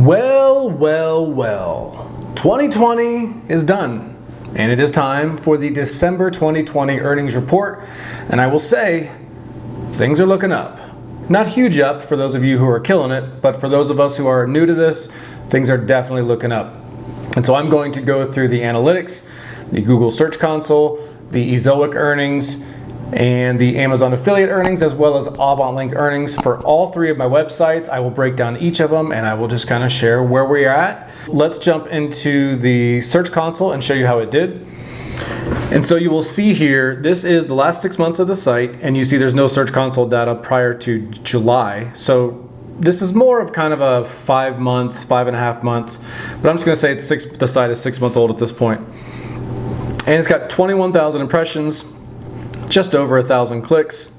Well, 2020 is done, and it is time for the December 2020 earnings report, and I will say, things are looking up. Not huge up for those of you who are killing it, but for those of us who are new to this, things are definitely looking up. And so I'm going to go through the analytics, the Google Search Console, the Ezoic Earnings, and the Amazon affiliate earnings, as well as AvantLink earnings for all three of my websites. I will break down each of them and I will just kind of share where we are at. Let's jump into the Search Console and show you how it did. And so you will see here, this is the last 6 months of the site, and you see there's no Search Console data prior to July. So this is more of kind of a 5 months, 5.5 months, but I'm just gonna say the site is 6 months old at this point. And it's got 21,000 impressions, just over 1,000 clicks,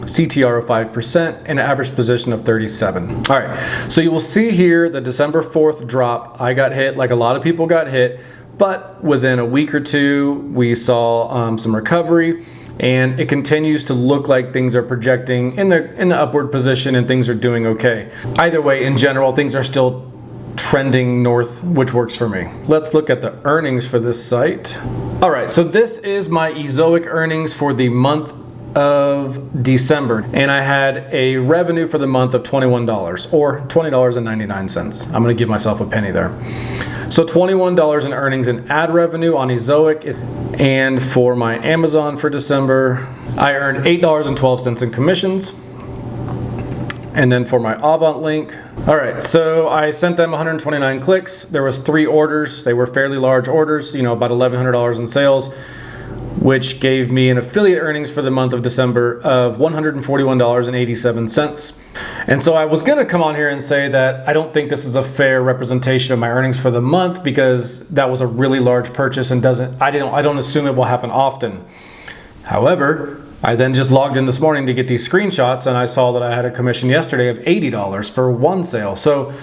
CTR of 5%, and an average position of 37. All right, so you will see here the December 4th drop. I got hit like a lot of people got hit, but within a week or two, we saw some recovery, and it continues to look like things are projecting in the upward position and things are doing okay. Either way, in general, things are still trending north, which works for me. Let's look at the earnings for this site. All right, so this is my Ezoic earnings for the month of December, and I had a revenue for the month of $21 or $20.99. I'm gonna give myself a penny there. So $21 in earnings and ad revenue on Ezoic, and for my Amazon for December, I earned $8.12 in commissions. And then for my AvantLink, all right, so I sent them 129 clicks. There was 3 orders. They were fairly large orders, you know, about $1,100 in sales, which gave me an affiliate earnings for the month of December of $141.87. And so I was gonna come on here and say that I don't think this is a fair representation of my earnings for the month, because that was a really large purchase and I don't assume it will happen often. However, I then just logged in this morning to get these screenshots, and I saw that I had a commission yesterday of $80 for one sale. So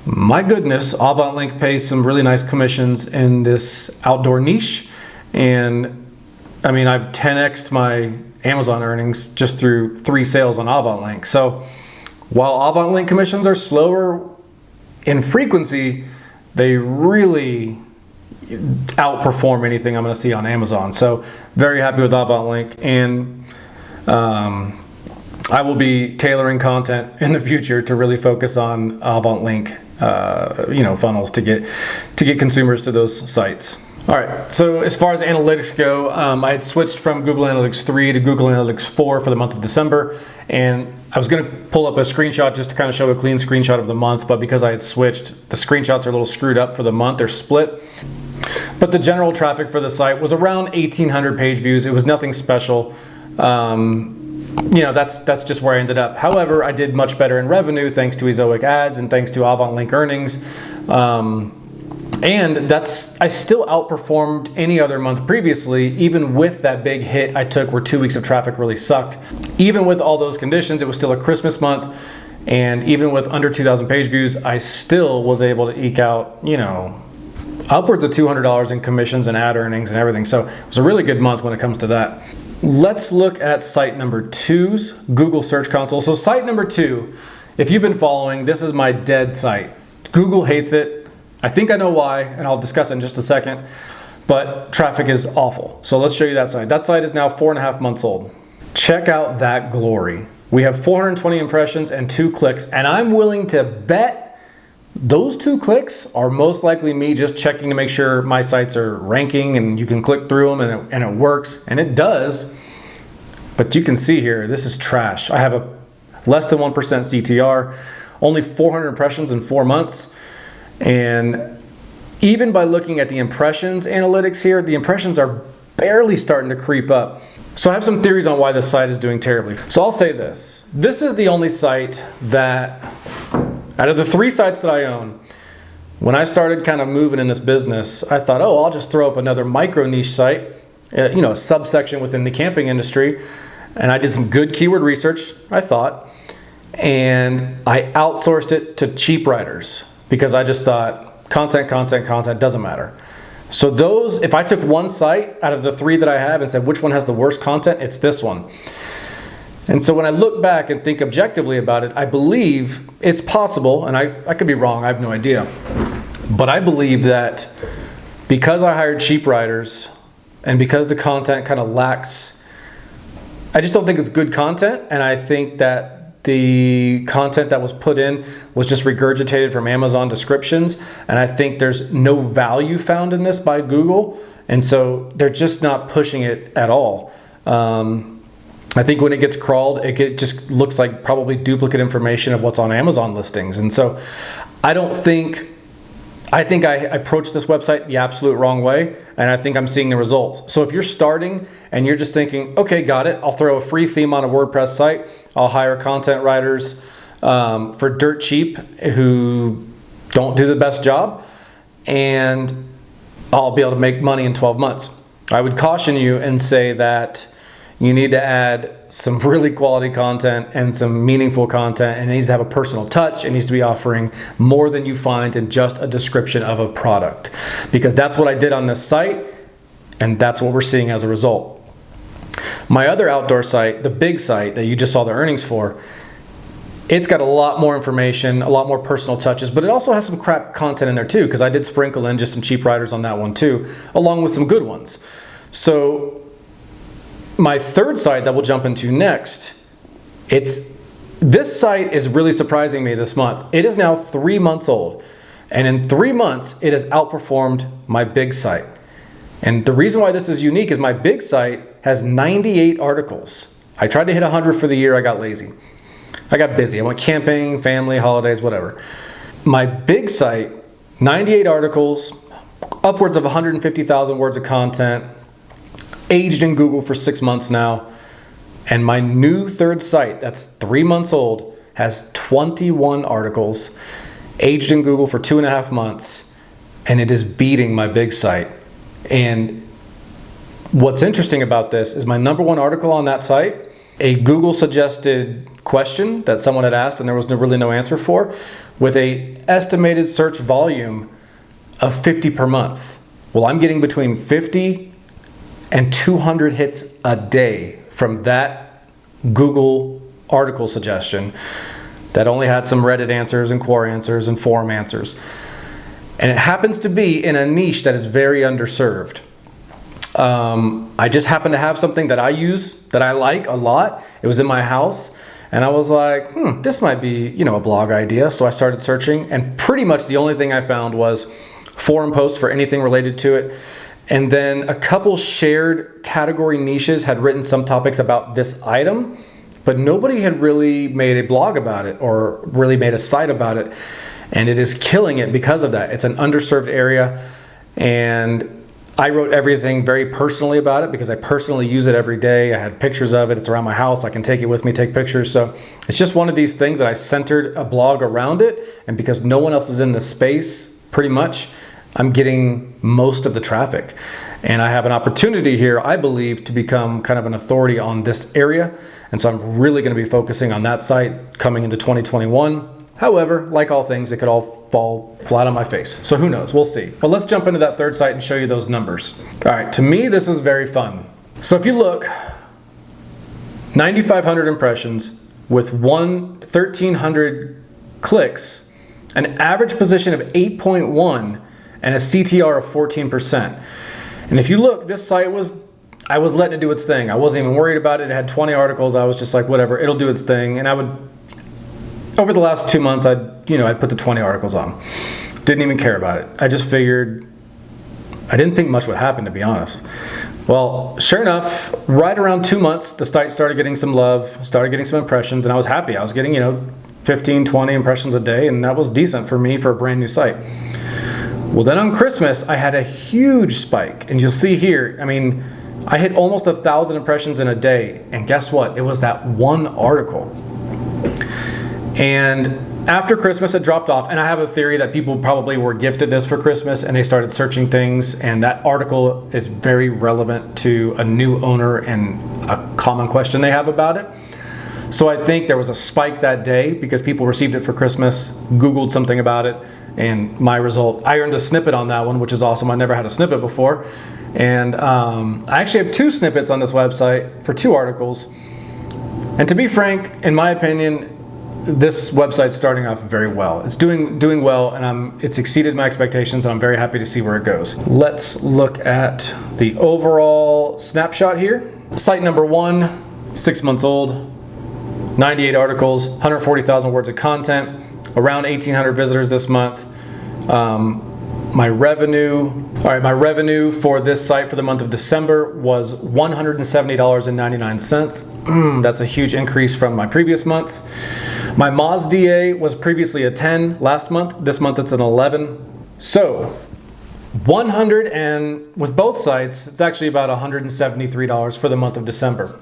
my goodness, AvantLink pays some really nice commissions in this outdoor niche. And I mean, I've 10x'd my Amazon earnings just through 3 sales on AvantLink. So while AvantLink commissions are slower in frequency, they really outperform anything I'm going to see on Amazon. So very happy with AvantLink, and I will be tailoring content in the future to really focus on AvantLink, funnels to get consumers to those sites. All right, so as far as analytics go, I had switched from Google Analytics 3 to Google Analytics 4 for the month of December, and I was gonna pull up a screenshot just to kind of show a clean screenshot of the month, but because I had switched, the screenshots are a little screwed up for the month, they're split. But the general traffic for the site was around 1,800 page views. It was nothing special. That's just where I ended up. However, I did much better in revenue thanks to Ezoic ads and thanks to AvantLink earnings. And I still outperformed any other month previously, even with that big hit I took where 2 weeks of traffic really sucked. Even with all those conditions, it was still a Christmas month. And even with under 2,000 page views, I still was able to eke out, upwards of $200 in commissions and ad earnings and everything. So it was a really good month when it comes to that. Let's look at site number 2's Google Search Console. So site number 2, if you've been following, this is my dead site. Google hates it. I think I know why, and I'll discuss it in just a second, but traffic is awful. So let's show you that site. That site is now 4.5 months old. Check out that glory. We have 420 impressions and 2 clicks, and I'm willing to bet those 2 clicks are most likely me just checking to make sure my sites are ranking and you can click through them and it works, and it does. But you can see here, this is trash. I have a less than 1% CTR, only 400 impressions in 4 months. And even by looking at the impressions analytics here, the impressions are barely starting to creep up. So I have some theories on why this site is doing terribly. So I'll say this. This is the only site that, out of the 3 sites that I own, when I started kind of moving in this business, I thought, oh, I'll just throw up another micro niche site, a subsection within the camping industry. And I did some good keyword research, I thought, and I outsourced it to cheap writers because I just thought content doesn't matter. So if I took one site out of the 3 that I have and said which one has the worst content, it's this one. And so when I look back and think objectively about it, I believe it's possible, and I could be wrong, I have no idea, but I believe that because I hired cheap writers and because the content kind of lacks, I just don't think it's good content, and I think that the content that was put in was just regurgitated from Amazon descriptions, and I think there's no value found in this by Google, and so they're just not pushing it at all. I think when it gets crawled, it just looks like probably duplicate information of what's on Amazon listings. And so I think I approached this website the absolute wrong way, and I think I'm seeing the results. So if you're starting and you're just thinking, okay, got it, I'll throw a free theme on a WordPress site, I'll hire content writers for dirt cheap who don't do the best job, and I'll be able to make money in 12 months. I would caution you and say that you need to add some really quality content and some meaningful content, and it needs to have a personal touch. It needs to be offering more than you find in just a description of a product, because that's what I did on this site, and that's what we're seeing as a result. My other outdoor site, the big site that you just saw the earnings for, it's got a lot more information, a lot more personal touches, but it also has some crap content in there too, because I did sprinkle in just some cheap writers on that one too, along with some good ones. So my third site that we'll jump into next, this site is really surprising me this month. It is now 3 months old, and in 3 months it has outperformed my big site. And the reason why this is unique is my big site has 98 articles. I tried to hit 100 for the year, I got lazy. I got busy, I went camping, family, holidays, whatever. My big site, 98 articles, upwards of 150,000 words of content, aged in Google for 6 months now, and my new third site that's 3 months old has 21 articles, aged in Google for 2.5 months, and it is beating my big site. And what's interesting about this is my number one article on that site, a Google suggested question that someone had asked and there was really no answer for, with a estimated search volume of 50 per month. Well, I'm getting between 50 and 200 hits a day from that Google article suggestion that only had some Reddit answers and Quora answers and forum answers. And it happens to be in a niche that is very underserved. I just happen to have something that I use that I like a lot. It was in my house, and I was like, this might be, a blog idea. So I started searching, and pretty much the only thing I found was forum posts for anything related to it. And then a couple shared category niches had written some topics about this item, but nobody had really made a blog about it or really made a site about it. And it is killing it because of that. It's an underserved area, and I wrote everything very personally about it because I personally use it every day. I had pictures of it. It's around my house. I can take it with me, take pictures. So it's just one of these things that I centered a blog around it. And because no one else is in the space, pretty much, I'm getting most of the traffic. And I have an opportunity here, I believe, to become kind of an authority on this area. And so I'm really going to be focusing on that site coming into 2021. However, like all things, it could all fall flat on my face. So who knows? We'll see. But let's jump into that third site and show you those numbers. All right, to me, this is very fun. So if you look, 9,500 impressions with 1,300 clicks, an average position of 8.1, and a CTR of 14%. And if you look, this site I was letting it do its thing. I wasn't even worried about it. It had 20 articles. I was just like, whatever, it'll do its thing. And over the last 2 months, I'd put the 20 articles on. Didn't even care about it. I just figured, I didn't think much would happen, to be honest. Well, sure enough, right around 2 months, the site started getting some love, started getting some impressions, and I was happy. I was getting, 15, 20 impressions a day, and that was decent for me for a brand new site. Well, then on Christmas, I had a huge spike, and you'll see here, I hit almost 1,000 impressions in a day, and guess what? It was that one article. And after Christmas, it dropped off, and I have a theory that people probably were gifted this for Christmas, and they started searching things, and that article is very relevant to a new owner and a common question they have about it. So I think there was a spike that day because people received it for Christmas, Googled something about it, and my result, I earned a snippet on that one, which is awesome. I never had a snippet before. And I actually have 2 snippets on this website for 2 articles. And to be frank, in my opinion, this website's starting off very well. It's doing well, and it's exceeded my expectations, and I'm very happy to see where it goes. Let's look at the overall snapshot here. Site number 1, 6 months old, 98 articles, 140,000 words of content, around 1,800 visitors this month. My revenue for this site for the month of December was $170.99. That's a huge increase from my previous months. My Moz DA was previously a 10 last month. This month it's an 11. So with both sites, it's actually about $173 for the month of December.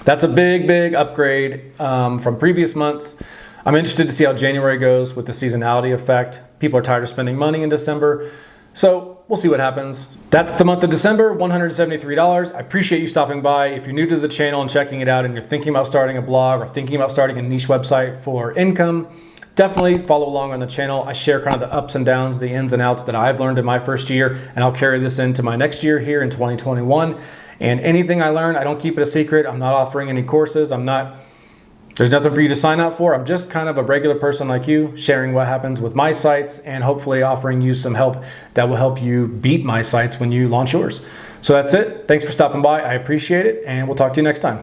That's a big upgrade from previous months. I'm interested to see how January goes with the seasonality effect. People are tired of spending money in December. So we'll see what happens. That's the month of December, $173. I appreciate you stopping by. If you're new to the channel and checking it out and you're thinking about starting a blog or thinking about starting a niche website for income, definitely follow along on the channel. I share kind of the ups and downs, the ins and outs that I've learned in my first year, and I'll carry this into my next year here in 2021. And anything I learn, I don't keep it a secret. I'm not offering any courses. There's nothing for you to sign up for. I'm just kind of a regular person like you, sharing what happens with my sites and hopefully offering you some help that will help you beat my sites when you launch yours. So that's it. Thanks for stopping by. I appreciate it, and we'll talk to you next time.